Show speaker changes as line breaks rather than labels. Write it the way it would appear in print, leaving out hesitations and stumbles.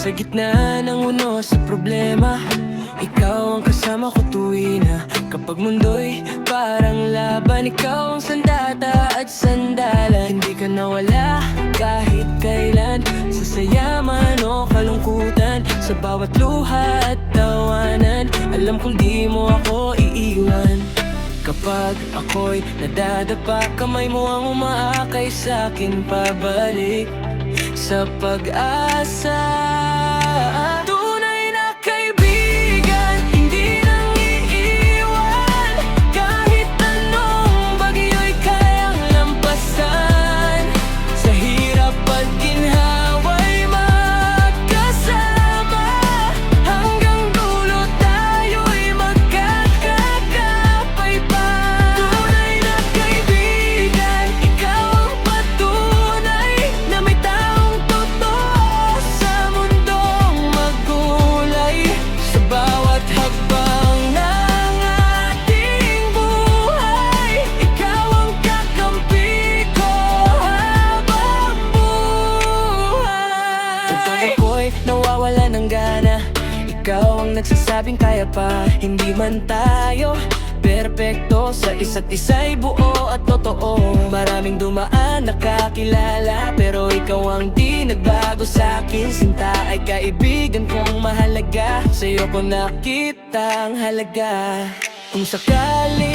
Sa gitna ng uno sa problema, ikaw ang kasama ko tuwi na. Kapag mundo'y parang laban, ikaw ang sandata at sandalan. Hindi ka nawala kahit kailan, sa saya man o kalungkutan, sa bawat luha at tawanan. Alam kong di mo ako iiwan. Kapag ako'y nadadapa, kamay mo ang umaakay sa'kin pabalik sa pag-asa. Tunay na kaibigan, hindi nang iiwan. Kahit anong bagyo'y kayang lampasan. Sa hirap at ginhawa'y magkasama. Hanggang dulo tayo'y magkakagapay pa. Tunay na kaibigan, ikaw ang patunay na may taong totoo sa mundong magulay. Sa bawat hakbang ng ating buhay, ikaw ang kakampi ko habang buhay. Kapag ako'y nawawala ng gana, ikaw ang nagsasabing kaya pa. Hindi man tayo perpekto, sa isa't isa'y buo at totoo. Maraming dumaan nakakilala, pero ikaw ang di nagbago sa'kin. Sinta ay kaibigan kong mahalaga, sa'yo ko nakita ang halaga. Kung sakali